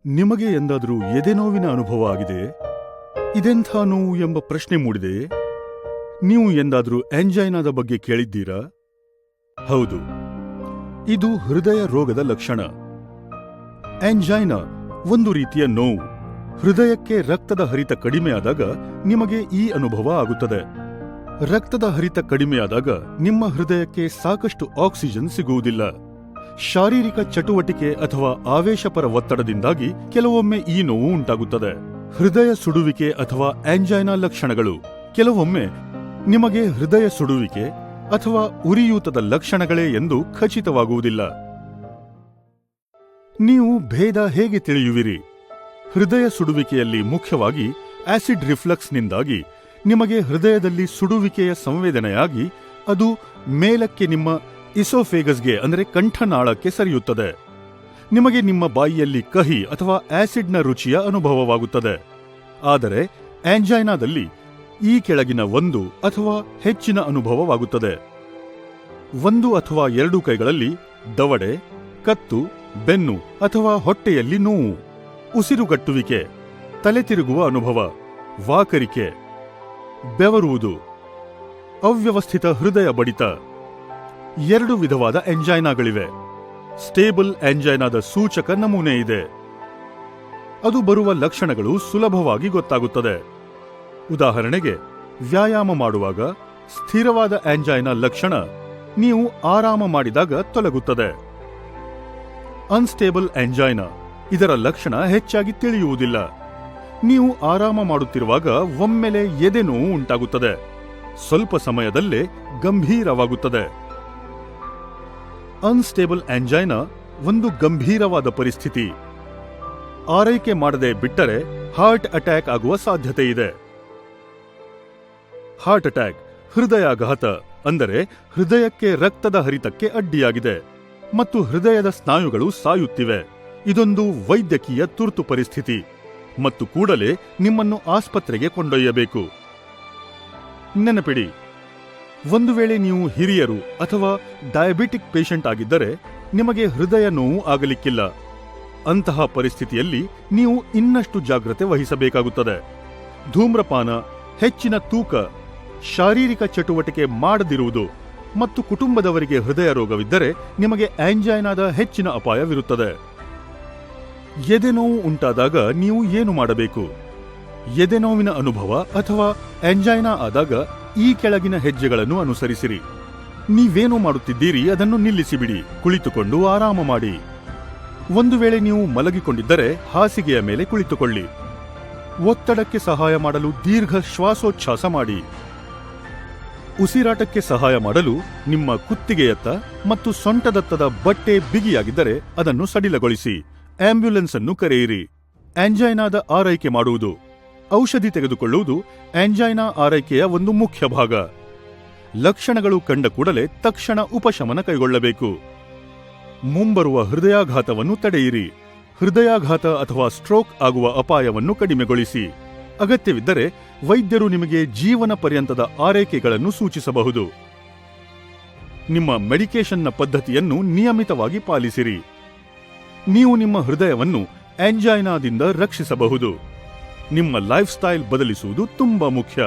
ನಿಮಗೆ ಎಂದಾದರೂ ಎದೆನೋವಿನ ಅನುಭವ ಆಗಿದೆಯೇ? ಇದೆಂಥ ನೋವು ಎಂಬ ಪ್ರಶ್ನೆ ಮೂಡಿದೆಯೇ? ನೀವು ಎಂದಾದರೂ ಆಂಜೈನಾದ ಬಗ್ಗೆ ಕೇಳಿದ್ದೀರಾ? ಹೌದು, ಇದು ಹೃದಯ ರೋಗದ ಲಕ್ಷಣ. ಆಂಜೈನಾ ಒಂದು ರೀತಿಯ ನೋವು. ಹೃದಯಕ್ಕೆ ರಕ್ತದ ಹರಿತ ಕಡಿಮೆಯಾದಾಗ ನಿಮಗೆ ಈ ಅನುಭವ ಆಗುತ್ತದೆ. ರಕ್ತದ ಹರಿತ ಕಡಿಮೆಯಾದಾಗ ನಿಮ್ಮ ಹೃದಯಕ್ಕೆ ಸಾಕಷ್ಟು ಆಕ್ಸಿಜನ್ ಸಿಗುವುದಿಲ್ಲ. ಶಾರೀರಿಕ ಚಟುವಟಿಕೆ ಅಥವಾ ಆವೇಶಪರ ಒತ್ತಡದಿಂದಾಗಿ ಕೆಲವೊಮ್ಮೆ ಈ ನೋವು ಉಂಟಾಗುತ್ತದೆ. ಹೃದಯ ಸುಡುವಿಕೆ ಅಥವಾ ಆಂಜೈನಾ ಲಕ್ಷಣಗಳು. ಕೆಲವೊಮ್ಮೆ ನಿಮಗೆ ಹೃದಯ ಸುಡುವಿಕೆ ಅಥವಾ ಉರಿಯೂತದ ಲಕ್ಷಣಗಳೇ ಎಂದು ಖಚಿತವಾಗುವುದಿಲ್ಲ. ನೀವು ಭೇದ ಹೇಗೆ ತಿಳಿಯುವಿರಿ? ಹೃದಯ ಸುಡುವಿಕೆಯಲ್ಲಿ ಮುಖ್ಯವಾಗಿ ಆಸಿಡ್ ರಿಫ್ಲಕ್ಸ್ನಿಂದಾಗಿ ನಿಮಗೆ ಹೃದಯದಲ್ಲಿ ಸುಡುವಿಕೆಯ ಸಂವೇದನೆಯಾಗಿ ಅದು ಮೇಲಕ್ಕೆ ನಿಮ್ಮ ಇಸೋಫೇಗಸ್ಗೆ ಅಂದರೆ ಕಂಠನಾಳಕ್ಕೆ ಸರಿಯುತ್ತದೆ. ನಿಮಗೆ ನಿಮ್ಮ ಬಾಯಿಯಲ್ಲಿ ಕಹಿ ಅಥವಾ ಆಸಿಡ್ನ ರುಚಿಯ ಅನುಭವವಾಗುತ್ತದೆ. ಆದರೆ ಆಂಜೈನಾದಲ್ಲಿ ಈ ಕೆಳಗಿನ ಒಂದು ಅಥವಾ ಹೆಚ್ಚಿನ ಅನುಭವವಾಗುತ್ತದೆ. ಒಂದು ಅಥವಾ ಎರಡು ಕೈಗಳಲ್ಲಿ ದವಡೆ, ಕತ್ತು, ಬೆನ್ನು ಅಥವಾ ಹೊಟ್ಟೆಯಲ್ಲಿ ನೋವು, ಉಸಿರುಗಟ್ಟುವಿಕೆ, ತಲೆ ತಿರುಗುವ ಅನುಭವ, ವಾಕರಿಕೆ, ಬೆವರುವುದು, ಅವ್ಯವಸ್ಥಿತ ಹೃದಯ ಬಡಿತ. ಎರಡು ವಿಧವಾದ ಆಂಜೈನಾಗಳಿವೆ. ಸ್ಟೇಬಲ್ ಆಂಜೈನಾದ ಸೂಚಕ ನಮೂನೆ ಇದೆ. ಅದು ಬರುವ ಲಕ್ಷಣಗಳು ಸುಲಭವಾಗಿ ಗೊತ್ತಾಗುತ್ತದೆ. ಉದಾಹರಣೆಗೆ, ವ್ಯಾಯಾಮ ಮಾಡುವಾಗ ಸ್ಥಿರವಾದ ಆಂಜೈನಾ ಲಕ್ಷಣ ನೀವು ಆರಾಮ ಮಾಡಿದಾಗ ತೊಲಗುತ್ತದೆ. ಅನ್ಸ್ಟೇಬಲ್ ಆಂಜೈನಾ, ಇದರ ಲಕ್ಷಣ ಹೆಚ್ಚಾಗಿ ತಿಳಿಯುವುದಿಲ್ಲ. ನೀವು ಆರಾಮ ಮಾಡುತ್ತಿರುವಾಗ ಒಮ್ಮೆಲೆ ಎದೆನೋವು ಉಂಟಾಗುತ್ತದೆ. ಸ್ವಲ್ಪ ಸಮಯದಲ್ಲೇ ಗಂಭೀರವಾಗುತ್ತದೆ. ಅನ್ಸ್ಟೇಬಲ್ ಆಂಜೈನಾ ಒಂದು ಗಂಭೀರವಾದ ಪರಿಸ್ಥಿತಿ. ಆರೈಕೆ ಮಾಡದೆ ಬಿಟ್ಟರೆ ಹಾರ್ಟ್ ಅಟ್ಯಾಕ್ ಆಗುವ ಸಾಧ್ಯತೆ ಇದೆ. ಹಾರ್ಟ್ ಅಟ್ಯಾಕ್ ಹೃದಯಾಘಾತ, ಅಂದರೆ ಹೃದಯಕ್ಕೆ ರಕ್ತದ ಹರಿತಕ್ಕೆ ಅಡ್ಡಿಯಾಗಿದೆ ಮತ್ತು ಹೃದಯದ ಸ್ನಾಯುಗಳು ಸಾಯುತ್ತಿವೆ. ಇದೊಂದು ವೈದ್ಯಕೀಯ ತುರ್ತು ಪರಿಸ್ಥಿತಿ ಮತ್ತು ಕೂಡಲೇ ನಿಮ್ಮನ್ನು ಆಸ್ಪತ್ರೆಗೆ ಕೊಂಡೊಯ್ಯಬೇಕು. ನೆನಪಿಡಿ, ಒಂದು ವೇಳೆ ನೀವು ಹಿರಿಯರು ಅಥವಾ ಡಯಾಬಿಟಿಕ್ ಪೇಷಂಟ್ ಆಗಿದ್ದರೆ ನಿಮಗೆ ಹೃದಯ ನೋವು ಆಗಲಿಕ್ಕಿಲ್ಲ. ಅಂತಹ ಪರಿಸ್ಥಿತಿಯಲ್ಲಿ ನೀವು ಇನ್ನಷ್ಟು ಜಾಗ್ರತೆ ವಹಿಸಬೇಕಾಗುತ್ತದೆ. ಧೂಮ್ರಪಾನ, ಹೆಚ್ಚಿನ ತೂಕ, ಶಾರೀರಿಕ ಚಟುವಟಿಕೆ ಮಾಡದಿರುವುದು ಮತ್ತು ಕುಟುಂಬದವರಿಗೆ ಹೃದಯ ರೋಗವಿದ್ದರೆ ನಿಮಗೆ ಆಂಜೈನಾದ ಹೆಚ್ಚಿನ ಅಪಾಯವಿರುತ್ತದೆ. ಎದೆನೋವು ಉಂಟಾದಾಗ ನೀವು ಏನು ಮಾಡಬೇಕು? ಎದೆನೋವಿನ ಅನುಭವ ಅಥವಾ ಆಂಜೈನಾ ಆದಾಗ ಈ ಕೆಳಗಿನ ಹೆಜ್ಜೆಗಳನ್ನು ಅನುಸರಿಸಿರಿ. ನೀವೇನು ಮಾಡುತ್ತಿದ್ದೀರಿ ಅದನ್ನು ನಿಲ್ಲಿಸಿಬಿಡಿ. ಕುಳಿತುಕೊಂಡು ಆರಾಮ ಮಾಡಿ. ಒಂದು ವೇಳೆ ನೀವು ಮಲಗಿಕೊಂಡಿದ್ದರೆ ಹಾಸಿಗೆಯ ಮೇಲೆ ಕುಳಿತುಕೊಳ್ಳಿ. ಒತ್ತಡಕ್ಕೆ ಸಹಾಯ ಮಾಡಲು ದೀರ್ಘ ಶ್ವಾಸೋಚ್ಛ್ವಾಸ ಮಾಡಿ. ಉಸಿರಾಟಕ್ಕೆ ಸಹಾಯ ಮಾಡಲು ನಿಮ್ಮ ಕುತ್ತಿಗೆಯತ್ತ ಮತ್ತು ಸೊಂಟದತ್ತದ ಬಟ್ಟೆ ಬಿಗಿಯಾಗಿದ್ದರೆ ಅದನ್ನು ಸಡಿಲಗೊಳಿಸಿ. ಆಂಬ್ಯುಲೆನ್ಸ್ ಅನ್ನು ಕರೆಯಿರಿ. ಆಂಜೈನಾದ ಆರೈಕೆ ಮಾಡುವುದು, ಔಷಧಿ ತೆಗೆದುಕೊಳ್ಳುವುದು ಆಂಜೈನಾ ಆರೈಕೆಯ ಒಂದು ಮುಖ್ಯ ಭಾಗ. ಲಕ್ಷಣಗಳು ಕಂಡ ಕೂಡಲೇ ತಕ್ಷಣ ಉಪಶಮನ ಕೈಗೊಳ್ಳಬೇಕು. ಮುಂಬರುವ ಹೃದಯಾಘಾತವನ್ನು ತಡೆಯಿರಿ. ಹೃದಯಾಘಾತ ಅಥವಾ ಸ್ಟ್ರೋಕ್ ಆಗುವ ಅಪಾಯವನ್ನು ಕಡಿಮೆಗೊಳಿಸಿ. ಅಗತ್ಯವಿದ್ದರೆ ವೈದ್ಯರು ನಿಮಗೆ ಜೀವನ ಪರ್ಯಂತದ ಆರೈಕೆಗಳನ್ನು ಸೂಚಿಸಬಹುದು. ನಿಮ್ಮ ಮೆಡಿಕೇಷನ್ನ ಪದ್ಧತಿಯನ್ನು ನಿಯಮಿತವಾಗಿ ಪಾಲಿಸಿರಿ. ನೀವು ನಿಮ್ಮ ಹೃದಯವನ್ನು ಆಂಜೈನಾದಿಂದ ರಕ್ಷಿಸಬಹುದು. ನಿಮ್ಮ ಲೈಫ್ ಸ್ಟೈಲ್ ಬದಲಿಸುವುದು ತುಂಬಾ ಮುಖ್ಯ.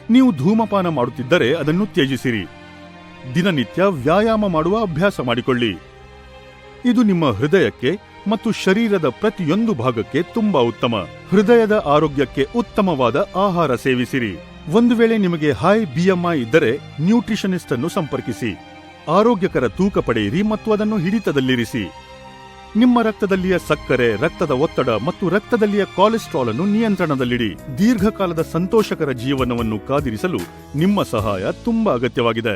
ನೀವು ಧೂಮಪಾನ ಮಾಡುತ್ತಿದ್ದರೆ ಅದನ್ನು ತ್ಯಜಿಸಿರಿ. ದಿನನಿತ್ಯ ವ್ಯಾಯಾಮ ಮಾಡುವ ಅಭ್ಯಾಸ ಮಾಡಿಕೊಳ್ಳಿ. ಇದು ನಿಮ್ಮ ಹೃದಯಕ್ಕೆ ಮತ್ತು ಶರೀರದ ಪ್ರತಿಯೊಂದು ಭಾಗಕ್ಕೆ ತುಂಬಾ ಉತ್ತಮ. ಹೃದಯದ ಆರೋಗ್ಯಕ್ಕೆ ಉತ್ತಮವಾದ ಆಹಾರ ಸೇವಿಸಿರಿ. ಒಂದು ವೇಳೆ ನಿಮಗೆ ಹೈ BMI ಇದ್ದರೆ ನ್ಯೂಟ್ರಿಷನಿಸ್ಟ್ ಅನ್ನು ಸಂಪರ್ಕಿಸಿ. ಆರೋಗ್ಯಕರ ತೂಕ ಪಡೆಯಿರಿ ಮತ್ತು ಅದನ್ನು ಹಿಡಿತದಲ್ಲಿರಿಸಿ. ನಿಮ್ಮ ರಕ್ತದಲ್ಲಿಯ ಸಕ್ಕರೆ, ರಕ್ತದ ಒತ್ತಡ ಮತ್ತು ರಕ್ತದಲ್ಲಿಯ ಕೊಲೆಸ್ಟ್ರಾಲ್ ಅನ್ನು ನಿಯಂತ್ರಣದಲ್ಲಿಡಿ. ದೀರ್ಘಕಾಲದ ಸಂತೋಷಕರ ಜೀವನವನ್ನು ಕಾದಿರಿಸಲು ನಿಮ್ಮ ಸಹಾಯ ತುಂಬಾ ಅಗತ್ಯವಾಗಿದೆ.